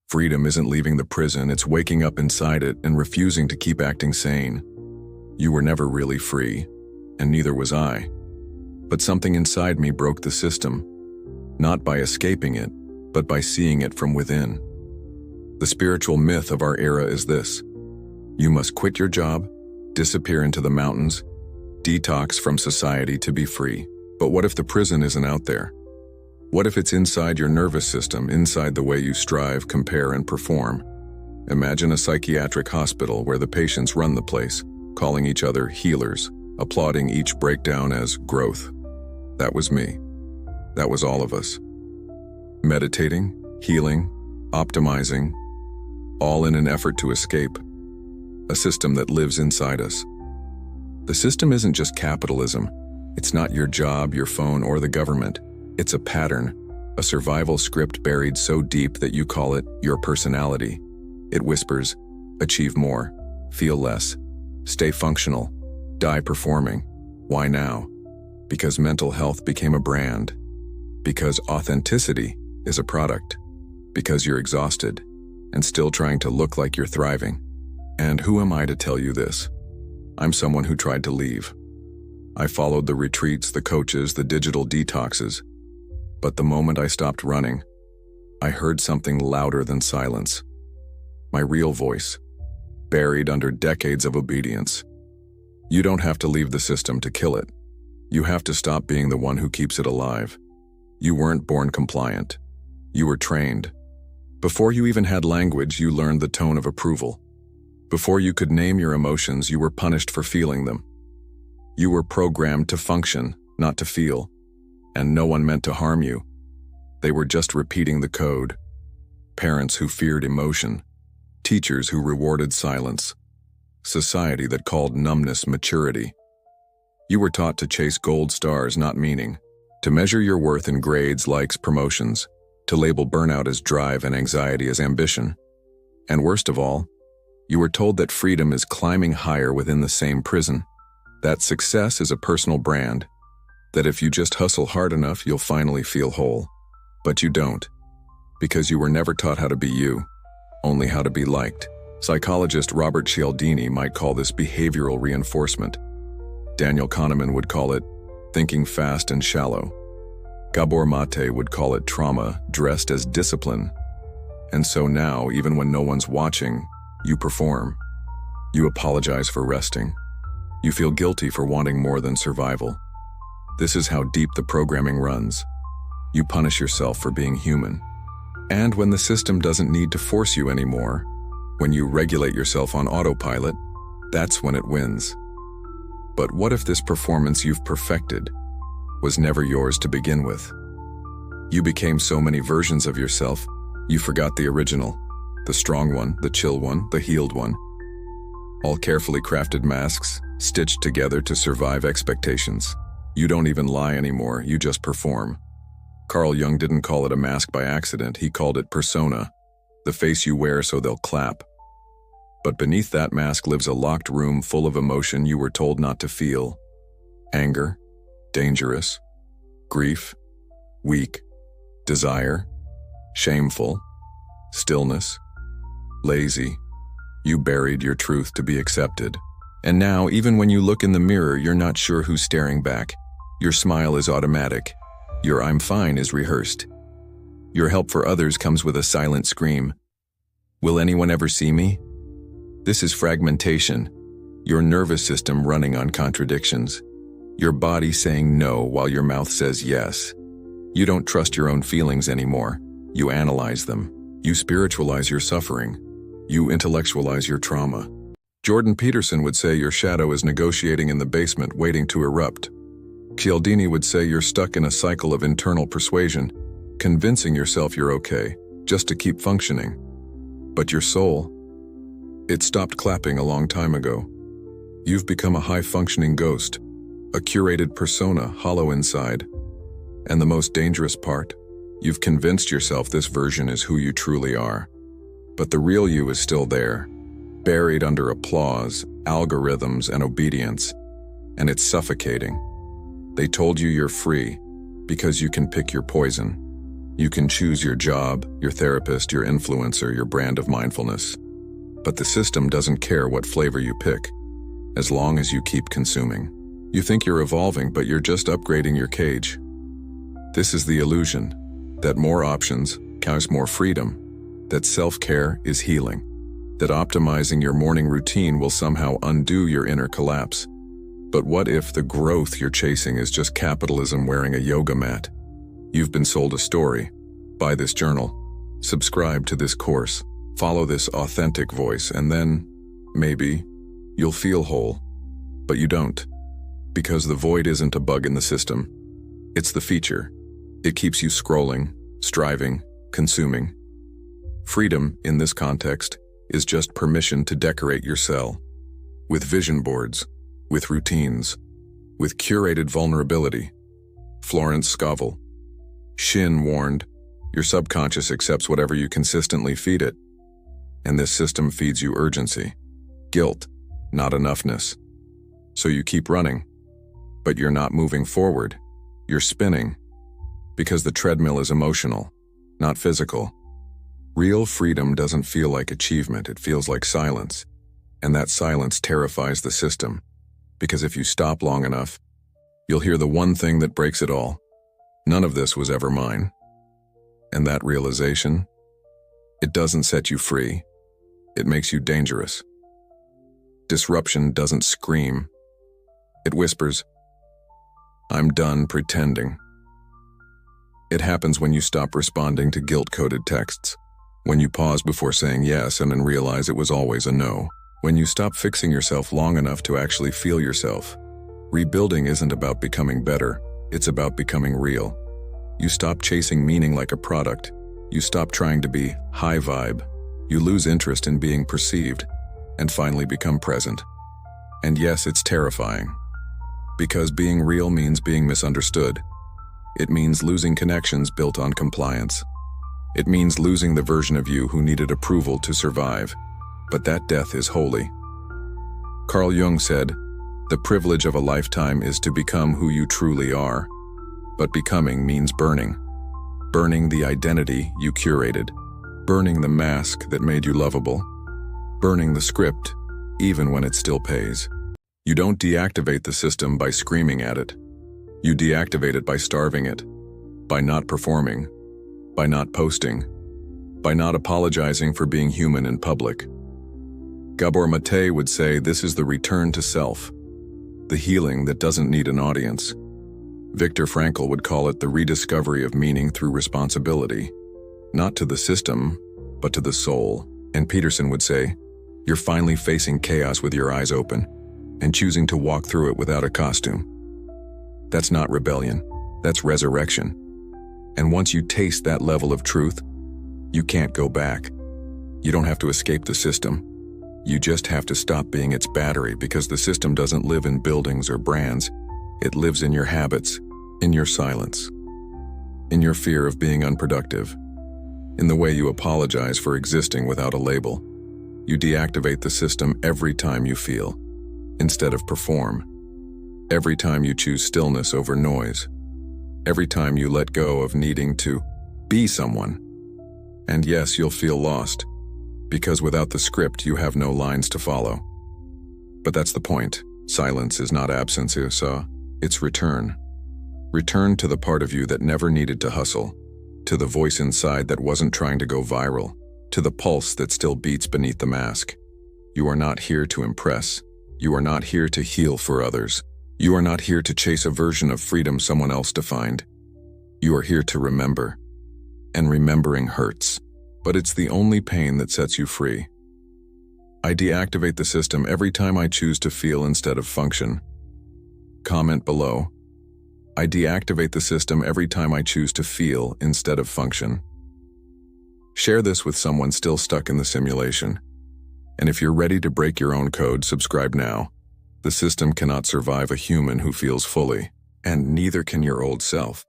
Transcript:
Freedom isn't leaving the prison, it's waking up inside it and refusing to keep acting sane. You were never really free, and neither was I. But something inside me broke the system, not by escaping it, but by seeing it from within. The spiritual myth of our era is this: you must quit your job, disappear into the mountains, detox from society to be free. But what if the prison isn't out there? What if it's inside your nervous system, inside the way you strive, compare, and perform? Imagine a psychiatric hospital where the patients run the place, calling each other healers, applauding each breakdown as growth. That was me. That was all of us. Meditating, healing, optimizing, all in an effort to escape a system that lives inside us. The system isn't just capitalism. It's not your job, your phone, or the government. It's a pattern, a survival script buried so deep that you call it your personality. It whispers, achieve more, feel less, stay functional, die performing. Why now? Because mental health became a brand. Because authenticity is a product. Because you're exhausted and still trying to look like you're thriving. And who am I to tell you this? I'm someone who tried to leave. I followed the retreats, the coaches, the digital detoxes. But the moment I stopped running, I heard something louder than silence. My real voice, buried under decades of obedience. You don't have to leave the system to kill it. You have to stop being the one who keeps it alive. You weren't born compliant. You were trained. Before you even had language, you learned the tone of approval. Before you could name your emotions, you were punished for feeling them. You were programmed to function, not to feel. And no one meant to harm you. They were just repeating the code. Parents who feared emotion. Teachers who rewarded silence. Society that called numbness maturity. You were taught to chase gold stars, not meaning. To measure your worth in grades, likes, promotions. To label burnout as drive and anxiety as ambition. And worst of all, you were told that freedom is climbing higher within the same prison. That success is a personal brand. That if you just hustle hard enough, you'll finally feel whole. But you don't. Because you were never taught how to be you, only how to be liked. Psychologist Robert Cialdini might call this behavioral reinforcement. Daniel Kahneman would call it thinking fast and shallow. Gabor Mate would call it trauma dressed as discipline. And so now, even when no one's watching, you perform. You apologize for resting. You feel guilty for wanting more than survival. This is how deep the programming runs. You punish yourself for being human. And when the system doesn't need to force you anymore, when you regulate yourself on autopilot, that's when it wins. But what if this performance you've perfected was never yours to begin with? You became so many versions of yourself, you forgot the original, the strong one, the chill one, the healed one. All carefully crafted masks, stitched together to survive expectations. You don't even lie anymore, you just perform. Carl Jung didn't call it a mask by accident, he called it persona, the face you wear so they'll clap. But beneath that mask lives a locked room full of emotion you were told not to feel. Anger, dangerous, grief, weak, desire, shameful, stillness, lazy. You buried your truth to be accepted. And now, even when you look in the mirror, you're not sure who's staring back. Your smile is automatic. Your I'm fine is rehearsed. Your help for others comes with a silent scream. Will anyone ever see me? This is fragmentation. Your nervous system running on contradictions. Your body saying no while your mouth says yes. You don't trust your own feelings anymore. You analyze them. You spiritualize your suffering. You intellectualize your trauma. Jordan Peterson would say your shadow is negotiating in the basement waiting to erupt. Cialdini would say you're stuck in a cycle of internal persuasion, convincing yourself you're okay, just to keep functioning. But your soul, it stopped clapping a long time ago. You've become a high-functioning ghost, a curated persona hollow inside. And the most dangerous part, you've convinced yourself this version is who you truly are. But the real you is still there, buried under applause, algorithms, and obedience, and it's suffocating. They told you you're free because you can pick your poison. You can choose your job, your therapist, your influencer, your brand of mindfulness. But the system doesn't care what flavor you pick, as long as you keep consuming. You think you're evolving, but you're just upgrading your cage. This is the illusion that more options counts more freedom, that self-care is healing, that optimizing your morning routine will somehow undo your inner collapse. But what if the growth you're chasing is just capitalism wearing a yoga mat? You've been sold a story. Buy this journal, subscribe to this course, follow this authentic voice, and then, maybe, you'll feel whole. But you don't. Because the void isn't a bug in the system. It's the feature. It keeps you scrolling, striving, consuming. Freedom, in this context, is just permission to decorate your cell. With vision boards, with routines, with curated vulnerability. Florence Scovel. Shin warned, your subconscious accepts whatever you consistently feed it. And this system feeds you urgency, guilt, not enoughness. So you keep running, but you're not moving forward. You're spinning, because the treadmill is emotional, not physical. Real freedom doesn't feel like achievement, it feels like silence. And that silence terrifies the system, because if you stop long enough, you'll hear the one thing that breaks it all. None of this was ever mine. And that realization, it doesn't set you free. It makes you dangerous. Disruption doesn't scream. It whispers, I'm done pretending. It happens when you stop responding to guilt-coded texts, when you pause before saying yes and then realize it was always a no, when you stop fixing yourself long enough to actually feel yourself. Rebuilding isn't about becoming better, it's about becoming real. You stop chasing meaning like a product. You stop trying to be high vibe. You lose interest in being perceived, and finally become present. And yes, it's terrifying. Because being real means being misunderstood. It means losing connections built on compliance. It means losing the version of you who needed approval to survive. But that death is holy. Carl Jung said, the privilege of a lifetime is to become who you truly are. But becoming means burning. Burning the identity you curated. Burning the mask that made you lovable. Burning the script, even when it still pays. You don't deactivate the system by screaming at it. You deactivate it by starving it. By not performing. By not posting. By not apologizing for being human in public. Gabor Mate would say this is the return to self. The healing that doesn't need an audience. Viktor Frankl would call it the rediscovery of meaning through responsibility. Not to the system, but to the soul. And Peterson would say, you're finally facing chaos with your eyes open, and choosing to walk through it without a costume. That's not rebellion, that's resurrection. And once you taste that level of truth, you can't go back. You don't have to escape the system. You just have to stop being its battery, because the system doesn't live in buildings or brands. It lives in your habits, in your silence, in your fear of being unproductive, in the way you apologize for existing without a label. You deactivate the system every time you feel, instead of perform. Every time you choose stillness over noise. Every time you let go of needing to be someone. And yes, you'll feel lost, because without the script you have no lines to follow. But that's the point. Silence is not absence, it's return. Return to the part of you that never needed to hustle, to the voice inside that wasn't trying to go viral, to the pulse that still beats beneath the mask. You are not here to impress. You are not here to heal for others. You are not here to chase a version of freedom someone else defined. You are here to remember. And remembering hurts, but it's the only pain that sets you free. I deactivate the system every time I choose to feel instead of function. Comment below. I deactivate the system every time I choose to feel instead of function. Share this with someone still stuck in the simulation. And if you're ready to break your own code, subscribe now. The system cannot survive a human who feels fully, and neither can your old self.